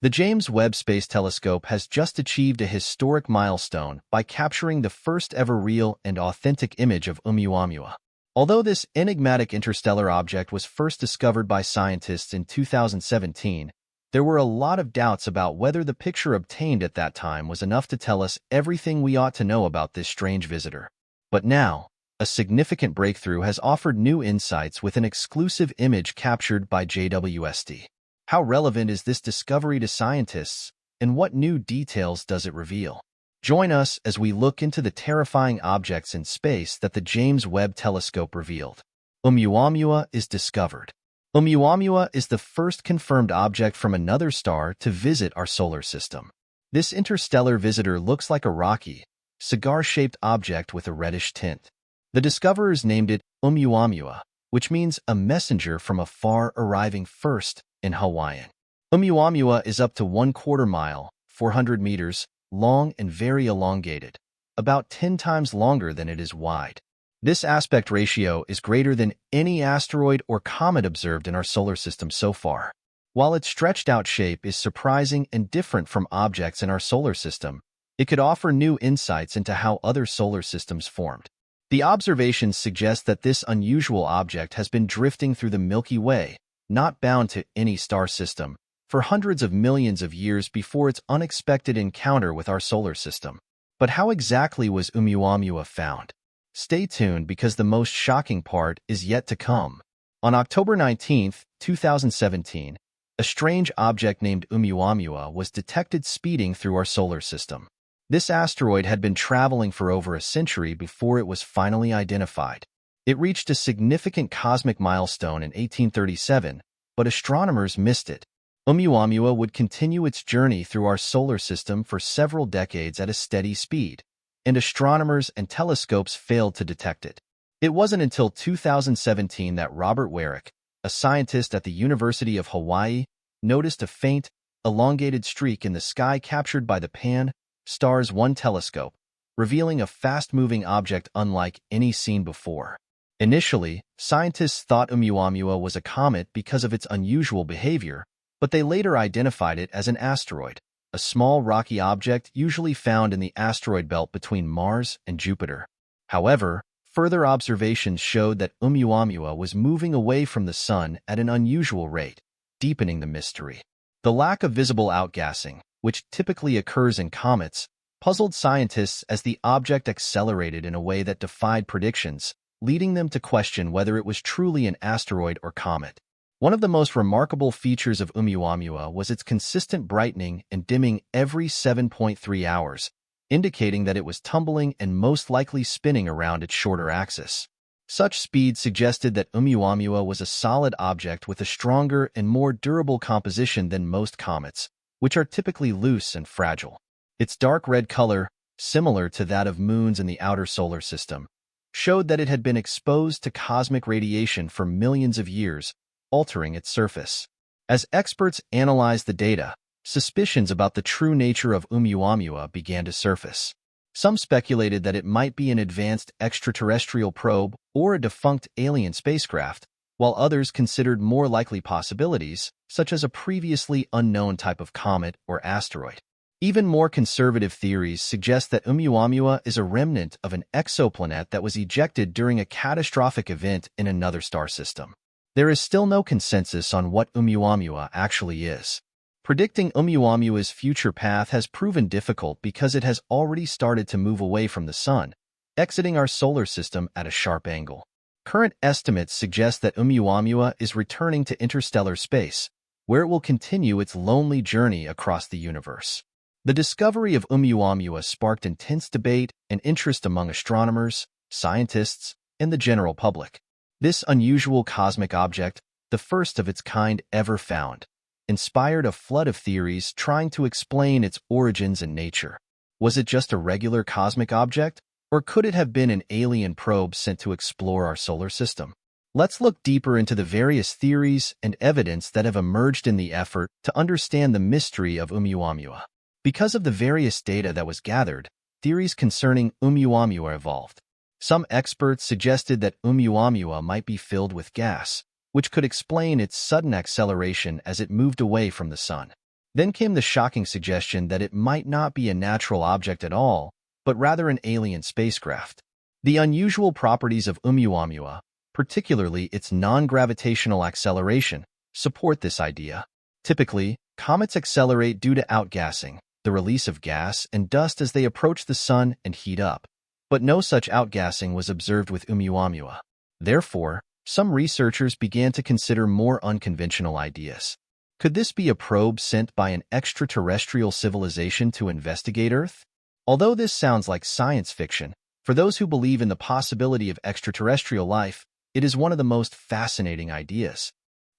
The James Webb Space Telescope has just achieved a historic milestone by capturing the first ever real and authentic image of Oumuamua. Although this enigmatic interstellar object was first discovered by scientists in 2017, there were a lot of doubts about whether the picture obtained at that time was enough to tell us everything we ought to know about this strange visitor. But now, a significant breakthrough has offered new insights with an exclusive image captured by JWST. How relevant is this discovery to scientists, and what new details does it reveal? Join us as we look into the terrifying objects in space that the James Webb Telescope revealed. Oumuamua is discovered. Oumuamua is the first confirmed object from another star to visit our solar system. This interstellar visitor looks like a rocky, cigar-shaped object with a reddish tint. The discoverers named it Oumuamua, which means a messenger from afar arriving first in Hawaiian. Oumuamua is up to 1/4 mile, 400 meters, long and very elongated, about 10 times longer than it is wide. This aspect ratio is greater than any asteroid or comet observed in our solar system so far. While its stretched-out shape is surprising and different from objects in our solar system, it could offer new insights into how other solar systems formed. The observations suggest that this unusual object has been drifting through the Milky Way, not bound to any star system, for hundreds of millions of years before its unexpected encounter with our solar system. But how exactly was Oumuamua found? Stay tuned because the most shocking part is yet to come. On October 19, 2017, a strange object named Oumuamua was detected speeding through our solar system. This asteroid had been traveling for over a century before it was finally identified. It reached a significant cosmic milestone in 1837, but astronomers missed it. Oumuamua would continue its journey through our solar system for several decades at a steady speed, and astronomers and telescopes failed to detect it. It wasn't until 2017 that Robert Warwick, a scientist at the University of Hawaii, noticed a faint, elongated streak in the sky captured by the Pan-STARRS 1 telescope, revealing a fast-moving object unlike any seen before. Initially, scientists thought Oumuamua was a comet because of its unusual behavior, but they later identified it as an asteroid, a small rocky object usually found in the asteroid belt between Mars and Jupiter. However, further observations showed that Oumuamua was moving away from the Sun at an unusual rate, deepening the mystery. The lack of visible outgassing, which typically occurs in comets, puzzled scientists as the object accelerated in a way that defied predictions, leading them to question whether it was truly an asteroid or comet. One of the most remarkable features of Oumuamua was its consistent brightening and dimming every 7.3 hours, indicating that it was tumbling and most likely spinning around its shorter axis. Such speed suggested that Oumuamua was a solid object with a stronger and more durable composition than most comets, which are typically loose and fragile. Its dark red color, similar to that of moons in the outer solar system, showed that it had been exposed to cosmic radiation for millions of years, altering its surface. As experts analyzed the data, suspicions about the true nature of Oumuamua began to surface. Some speculated that it might be an advanced extraterrestrial probe or a defunct alien spacecraft, while others considered more likely possibilities, such as a previously unknown type of comet or asteroid. Even more conservative theories suggest that Oumuamua is a remnant of an exoplanet that was ejected during a catastrophic event in another star system. There is still no consensus on what Oumuamua actually is. Predicting Oumuamua's future path has proven difficult because it has already started to move away from the Sun, exiting our solar system at a sharp angle. Current estimates suggest that Oumuamua is returning to interstellar space, where it will continue its lonely journey across the universe. The discovery of Oumuamua sparked intense debate and interest among astronomers, scientists, and the general public. This unusual cosmic object, the first of its kind ever found, inspired a flood of theories trying to explain its origins and nature. Was it just a regular cosmic object, or could it have been an alien probe sent to explore our solar system? Let's look deeper into the various theories and evidence that have emerged in the effort to understand the mystery of Oumuamua. Because of the various data that was gathered, theories concerning Oumuamua evolved. Some experts suggested that Oumuamua might be filled with gas, which could explain its sudden acceleration as it moved away from the Sun. Then came the shocking suggestion that it might not be a natural object at all, but rather an alien spacecraft. The unusual properties of Oumuamua, particularly its non-gravitational acceleration, support this idea. Typically, comets accelerate due to outgassing, the release of gas and dust as they approach the sun and heat up. But no such outgassing was observed with Oumuamua. Therefore, some researchers began to consider more unconventional ideas. Could this be a probe sent by an extraterrestrial civilization to investigate Earth? Although this sounds like science fiction, for those who believe in the possibility of extraterrestrial life, it is one of the most fascinating ideas.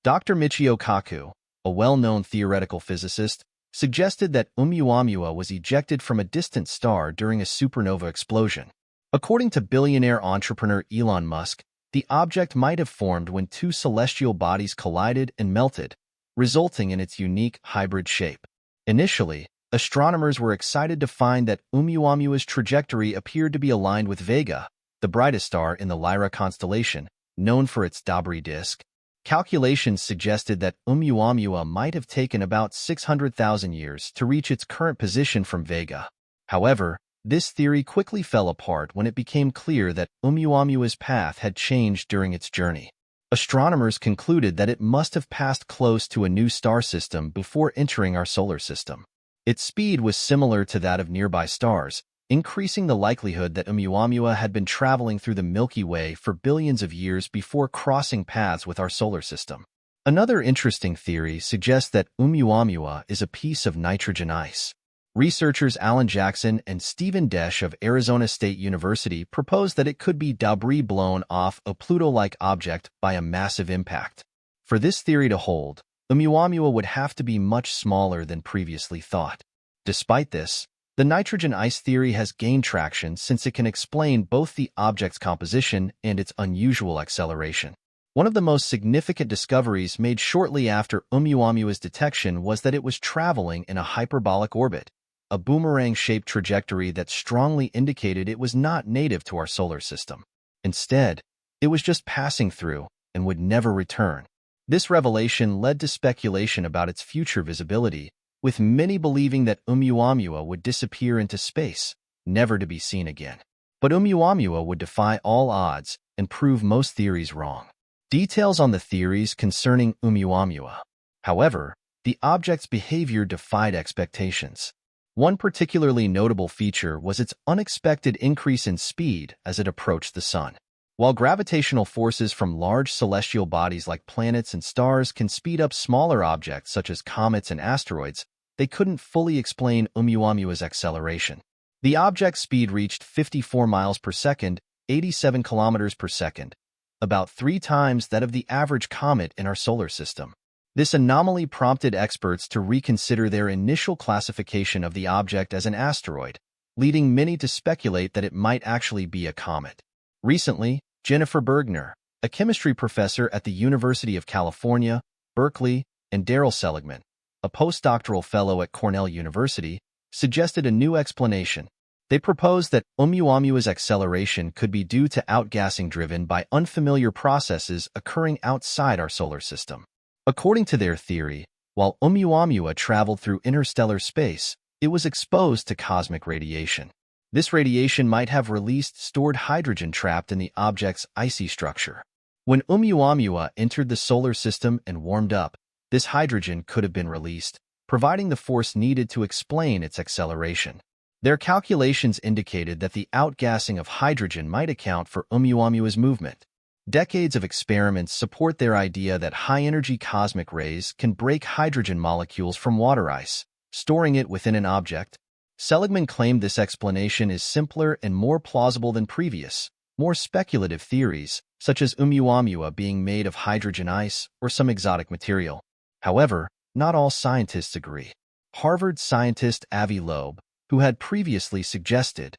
Dr. Michio Kaku, a well-known theoretical physicist, suggested that Oumuamua was ejected from a distant star during a supernova explosion. According to billionaire entrepreneur Elon Musk, the object might have formed when two celestial bodies collided and melted, resulting in its unique hybrid shape. Initially, astronomers were excited to find that Oumuamua's trajectory appeared to be aligned with Vega, the brightest star in the Lyra constellation, known for its Dobry disk. Calculations suggested that Oumuamua might have taken about 600,000 years to reach its current position from Vega. However, this theory quickly fell apart when it became clear that Oumuamua's path had changed during its journey. Astronomers concluded that it must have passed close to a new star system before entering our solar system. Its speed was similar to that of nearby stars, increasing the likelihood that Oumuamua had been traveling through the Milky Way for billions of years before crossing paths with our solar system. Another interesting theory suggests that Oumuamua is a piece of nitrogen ice. Researchers Alan Jackson and Stephen Desch of Arizona State University proposed that it could be debris blown off a Pluto-like object by a massive impact. For this theory to hold, Oumuamua would have to be much smaller than previously thought. Despite this, the nitrogen ice theory has gained traction since it can explain both the object's composition and its unusual acceleration. One of the most significant discoveries made shortly after Oumuamua's detection was that it was traveling in a hyperbolic orbit, a boomerang-shaped trajectory that strongly indicated it was not native to our solar system. Instead, it was just passing through and would never return. This revelation led to speculation about its future visibility, with many believing that Oumuamua would disappear into space, never to be seen again. But Oumuamua would defy all odds and prove most theories wrong. Details on the theories concerning Oumuamua. However, the object's behavior defied expectations. One particularly notable feature was its unexpected increase in speed as it approached the sun. While gravitational forces from large celestial bodies like planets and stars can speed up smaller objects such as comets and asteroids, they couldn't fully explain Oumuamua's acceleration. The object's speed reached 54 miles per second, 87 kilometers per second, about 3 times that of the average comet in our solar system. This anomaly prompted experts to reconsider their initial classification of the object as an asteroid, leading many to speculate that it might actually be a comet. Recently, Jennifer Bergner, a chemistry professor at the University of California, Berkeley, and Daryl Seligman, a postdoctoral fellow at Cornell University, suggested a new explanation. They proposed that Oumuamua's acceleration could be due to outgassing driven by unfamiliar processes occurring outside our solar system. According to their theory, while Oumuamua traveled through interstellar space, it was exposed to cosmic radiation. This radiation might have released stored hydrogen trapped in the object's icy structure. When Oumuamua entered the solar system and warmed up, this hydrogen could have been released, providing the force needed to explain its acceleration. Their calculations indicated that the outgassing of hydrogen might account for Oumuamua's movement. Decades of experiments support their idea that high-energy cosmic rays can break hydrogen molecules from water ice, storing it within an object. Seligman claimed this explanation is simpler and more plausible than previous, more speculative theories, such as Oumuamua being made of hydrogen ice or some exotic material. However, not all scientists agree. Harvard scientist Avi Loeb, who had previously suggested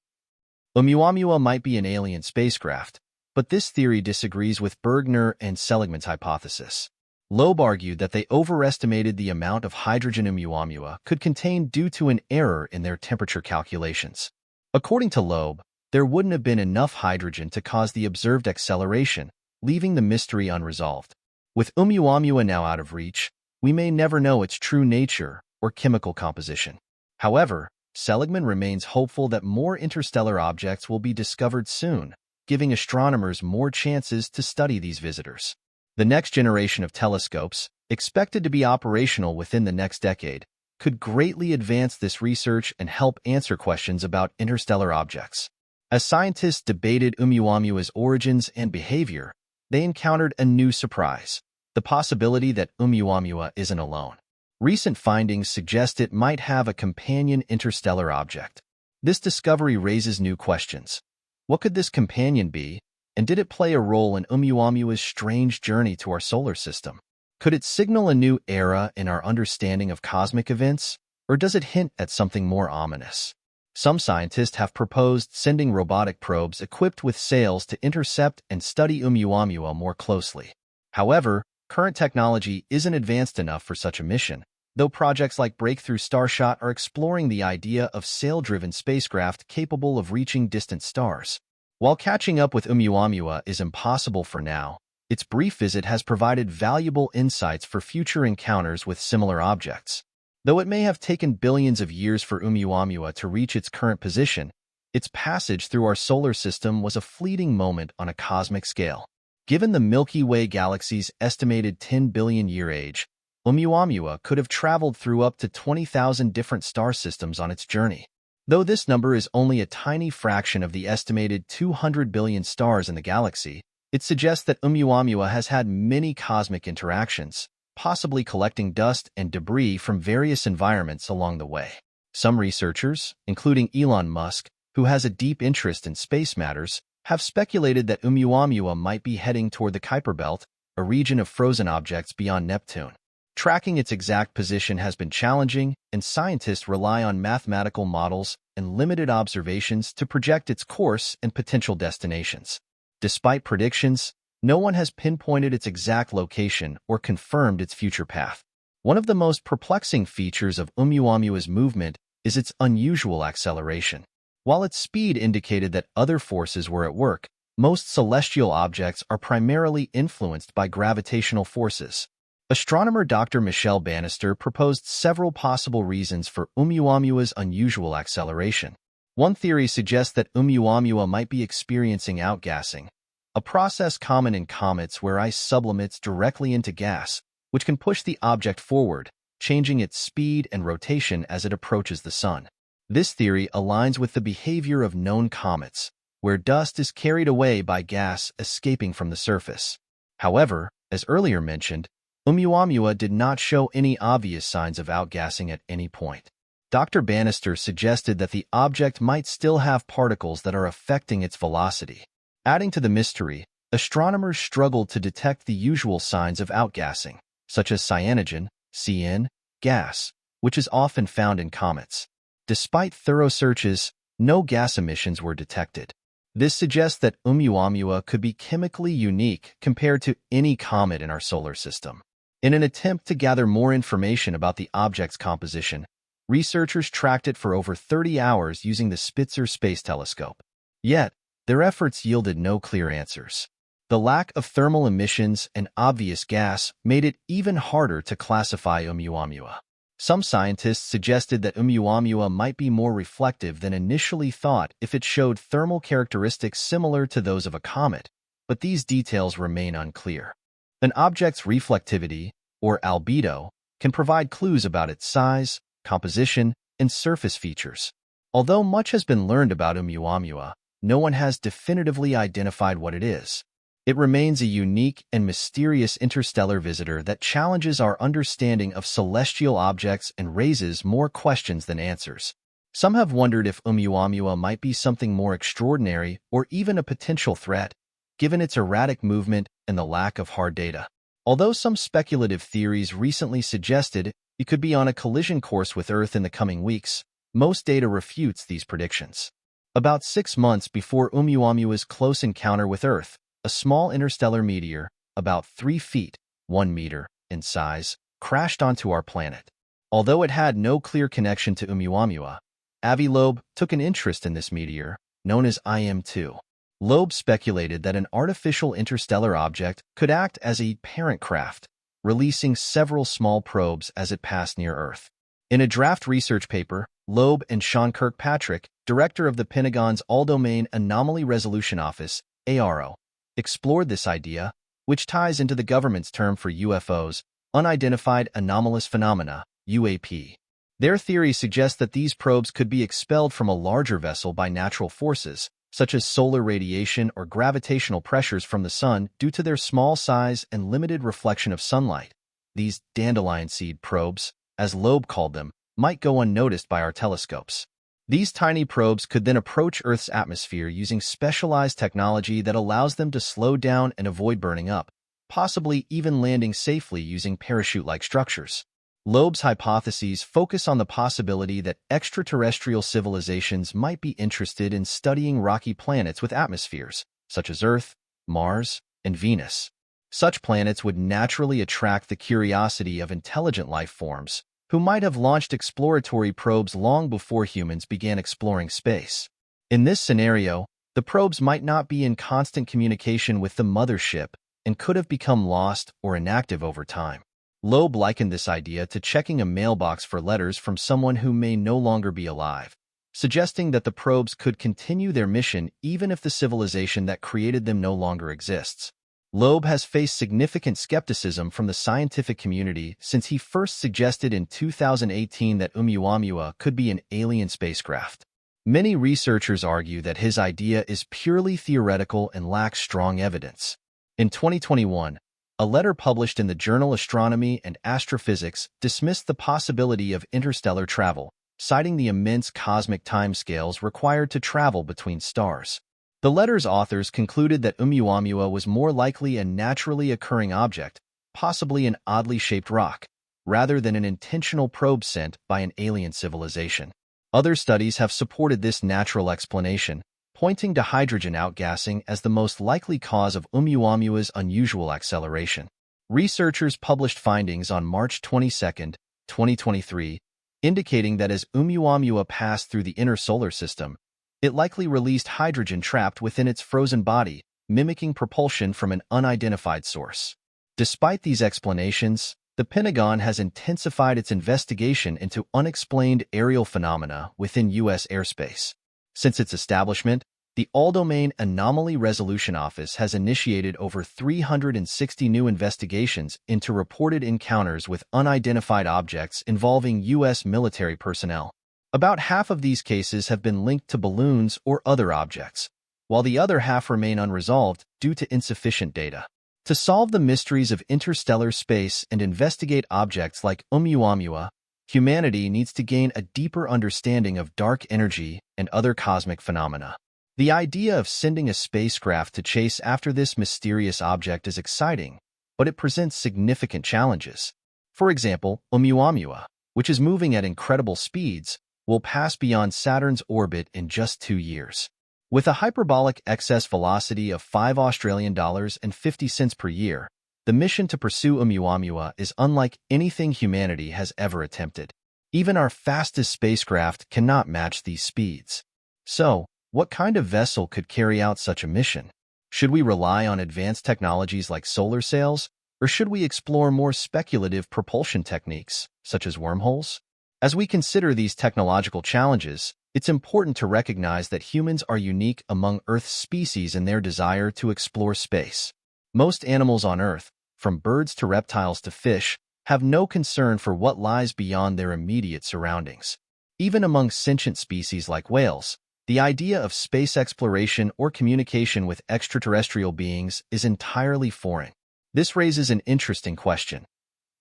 Oumuamua might be an alien spacecraft, but this theory disagrees with Bergner and Seligman's hypothesis. Loeb argued that they overestimated the amount of hydrogen Oumuamua could contain due to an error in their temperature calculations. According to Loeb, there wouldn't have been enough hydrogen to cause the observed acceleration, leaving the mystery unresolved. With Oumuamua now out of reach, we may never know its true nature or chemical composition. However, Seligman remains hopeful that more interstellar objects will be discovered soon, giving astronomers more chances to study these visitors. The next generation of telescopes, expected to be operational within the next decade, could greatly advance this research and help answer questions about interstellar objects. As scientists debated Oumuamua's origins and behavior, they encountered a new surprise: the possibility that Oumuamua isn't alone. Recent findings suggest it might have a companion interstellar object. This discovery raises new questions. What could this companion be, and did it play a role in Oumuamua's strange journey to our solar system? Could it signal a new era in our understanding of cosmic events, or does it hint at something more ominous? Some scientists have proposed sending robotic probes equipped with sails to intercept and study Oumuamua more closely. However, current technology isn't advanced enough for such a mission, though projects like Breakthrough Starshot are exploring the idea of sail-driven spacecraft capable of reaching distant stars. While catching up with Oumuamua is impossible for now, its brief visit has provided valuable insights for future encounters with similar objects. Though it may have taken billions of years for Oumuamua to reach its current position, its passage through our solar system was a fleeting moment on a cosmic scale. Given the Milky Way galaxy's estimated 10 billion-year age, Oumuamua could have traveled through up to 20,000 different star systems on its journey. Though this number is only a tiny fraction of the estimated 200 billion stars in the galaxy, it suggests that Oumuamua has had many cosmic interactions, possibly collecting dust and debris from various environments along the way. Some researchers, including Elon Musk, who has a deep interest in space matters, have speculated that Oumuamua might be heading toward the Kuiper Belt, a region of frozen objects beyond Neptune. Tracking its exact position has been challenging, and scientists rely on mathematical models and limited observations to project its course and potential destinations. Despite predictions, no one has pinpointed its exact location or confirmed its future path. One of the most perplexing features of Oumuamua's movement is its unusual acceleration. While its speed indicated that other forces were at work, most celestial objects are primarily influenced by gravitational forces. Astronomer Dr. Michelle Bannister proposed several possible reasons for Oumuamua's unusual acceleration. One theory suggests that Oumuamua might be experiencing outgassing, a process common in comets where ice sublimates directly into gas, which can push the object forward, changing its speed and rotation as it approaches the sun. This theory aligns with the behavior of known comets, where dust is carried away by gas escaping from the surface. However, as earlier mentioned, Oumuamua did not show any obvious signs of outgassing at any point. Dr. Bannister suggested that the object might still have particles that are affecting its velocity. Adding to the mystery, astronomers struggled to detect the usual signs of outgassing, such as cyanogen, CN, gas, which is often found in comets. Despite thorough searches, no gas emissions were detected. This suggests that Oumuamua could be chemically unique compared to any comet in our solar system. In an attempt to gather more information about the object's composition, researchers tracked it for over 30 hours using the Spitzer Space Telescope. Yet, their efforts yielded no clear answers. The lack of thermal emissions and obvious gas made it even harder to classify Oumuamua. Some scientists suggested that Oumuamua might be more reflective than initially thought if it showed thermal characteristics similar to those of a comet, but these details remain unclear. An object's reflectivity, or albedo, can provide clues about its size, composition, and surface features. Although much has been learned about Oumuamua, no one has definitively identified what it is. It remains a unique and mysterious interstellar visitor that challenges our understanding of celestial objects and raises more questions than answers. Some have wondered if Oumuamua might be something more extraordinary or even a potential threat, given its erratic movement and the lack of hard data. Although some speculative theories recently suggested it could be on a collision course with Earth in the coming weeks, most data refutes these predictions. About 6 months before Oumuamua's close encounter with Earth, a small interstellar meteor, about 3 feet, 1 meter, in size, crashed onto our planet. Although it had no clear connection to Oumuamua, Avi Loeb took an interest in this meteor, known as IM-2. Loeb speculated that an artificial interstellar object could act as a parent craft, releasing several small probes as it passed near Earth. In a draft research paper, Loeb and Sean Kirkpatrick, director of the Pentagon's All-Domain Anomaly Resolution Office, ARO, explored this idea, which ties into the government's term for UFOs, Unidentified Anomalous Phenomena, UAP. Their theory suggests that these probes could be expelled from a larger vessel by natural forces, such as solar radiation or gravitational pressures from the sun due to their small size and limited reflection of sunlight. These dandelion seed probes, as Loeb called them, might go unnoticed by our telescopes. These tiny probes could then approach Earth's atmosphere using specialized technology that allows them to slow down and avoid burning up, possibly even landing safely using parachute-like structures. Loeb's hypotheses focus on the possibility that extraterrestrial civilizations might be interested in studying rocky planets with atmospheres, such as Earth, Mars, and Venus. Such planets would naturally attract the curiosity of intelligent life forms, who might have launched exploratory probes long before humans began exploring space. In this scenario, the probes might not be in constant communication with the mothership and could have become lost or inactive over time. Loeb likened this idea to checking a mailbox for letters from someone who may no longer be alive, suggesting that the probes could continue their mission even if the civilization that created them no longer exists. Loeb has faced significant skepticism from the scientific community since he first suggested in 2018 that Oumuamua could be an alien spacecraft. Many researchers argue that his idea is purely theoretical and lacks strong evidence. In 2021, a letter published in the journal Astronomy and Astrophysics dismissed the possibility of interstellar travel, citing the immense cosmic timescales required to travel between stars. The letter's authors concluded that Oumuamua was more likely a naturally occurring object, possibly an oddly shaped rock, rather than an intentional probe sent by an alien civilization. Other studies have supported this natural explanation, pointing to hydrogen outgassing as the most likely cause of Oumuamua's unusual acceleration. Researchers published findings on March 22, 2023, indicating that as Oumuamua passed through the inner solar system, it likely released hydrogen trapped within its frozen body, mimicking propulsion from an unidentified source. Despite these explanations, the Pentagon has intensified its investigation into unexplained aerial phenomena within U.S. airspace. Since its establishment, the All-Domain Anomaly Resolution Office has initiated over 360 new investigations into reported encounters with unidentified objects involving U.S. military personnel. About half of these cases have been linked to balloons or other objects, while the other half remain unresolved due to insufficient data. To solve the mysteries of interstellar space and investigate objects like Oumuamua, humanity needs to gain a deeper understanding of dark energy and other cosmic phenomena. The idea of sending a spacecraft to chase after this mysterious object is exciting, but it presents significant challenges. For example, Oumuamua, which is moving at incredible speeds, will pass beyond Saturn's orbit in just 2 years. With a hyperbolic excess velocity of $5.50 per year, the mission to pursue Oumuamua is unlike anything humanity has ever attempted. Even our fastest spacecraft cannot match these speeds. So, what kind of vessel could carry out such a mission? Should we rely on advanced technologies like solar sails, or should we explore more speculative propulsion techniques, such as wormholes? As we consider these technological challenges, it's important to recognize that humans are unique among Earth's species in their desire to explore space. Most animals on Earth, from birds to reptiles to fish, have no concern for what lies beyond their immediate surroundings. Even among sentient species like whales, the idea of space exploration or communication with extraterrestrial beings is entirely foreign. This raises an interesting question.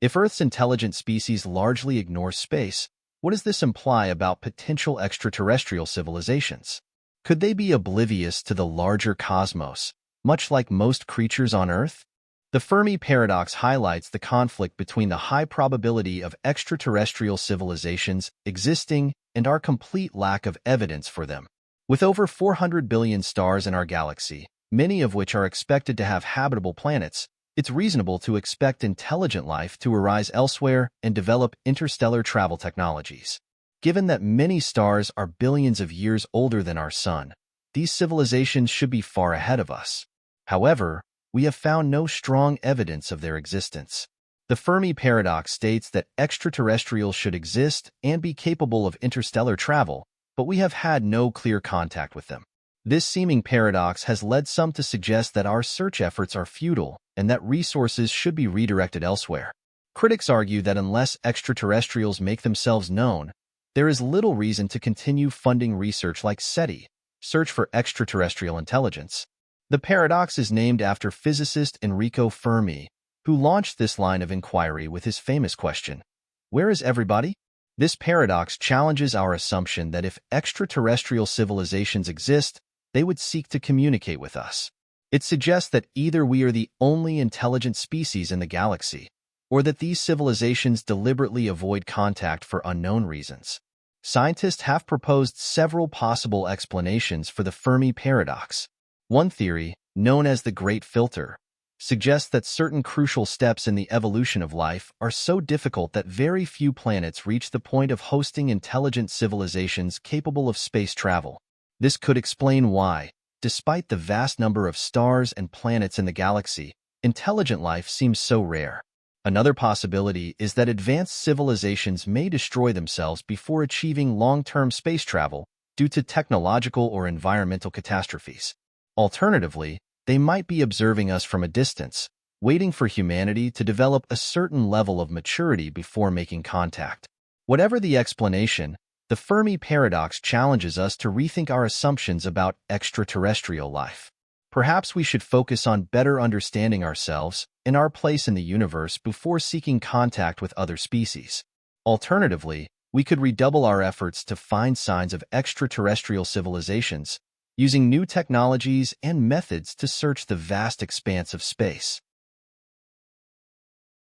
If Earth's intelligent species largely ignore space, what does this imply about potential extraterrestrial civilizations? Could they be oblivious to the larger cosmos, much like most creatures on Earth? The Fermi paradox highlights the conflict between the high probability of extraterrestrial civilizations existing and our complete lack of evidence for them. With over 400 billion stars in our galaxy, many of which are expected to have habitable planets, it's reasonable to expect intelligent life to arise elsewhere and develop interstellar travel technologies. Given that many stars are billions of years older than our Sun, these civilizations should be far ahead of us. However, we have found no strong evidence of their existence. The Fermi paradox states that extraterrestrials should exist and be capable of interstellar travel, but we have had no clear contact with them. This seeming paradox has led some to suggest that our search efforts are futile and that resources should be redirected elsewhere. Critics argue that unless extraterrestrials make themselves known, there is little reason to continue funding research like SETI, Search for Extraterrestrial Intelligence. The paradox is named after physicist Enrico Fermi, who launched this line of inquiry with his famous question, "Where is everybody?" This paradox challenges our assumption that if extraterrestrial civilizations exist, they would seek to communicate with us. It suggests that either we are the only intelligent species in the galaxy, or that these civilizations deliberately avoid contact for unknown reasons. Scientists have proposed several possible explanations for the Fermi paradox. One theory, known as the Great Filter, suggests that certain crucial steps in the evolution of life are so difficult that very few planets reach the point of hosting intelligent civilizations capable of space travel. This could explain why, despite the vast number of stars and planets in the galaxy, intelligent life seems so rare. Another possibility is that advanced civilizations may destroy themselves before achieving long-term space travel due to technological or environmental catastrophes. Alternatively, they might be observing us from a distance, waiting for humanity to develop a certain level of maturity before making contact. Whatever the explanation, the Fermi paradox challenges us to rethink our assumptions about extraterrestrial life. Perhaps we should focus on better understanding ourselves and our place in the universe before seeking contact with other species. Alternatively, we could redouble our efforts to find signs of extraterrestrial civilizations, using new technologies and methods to search the vast expanse of space.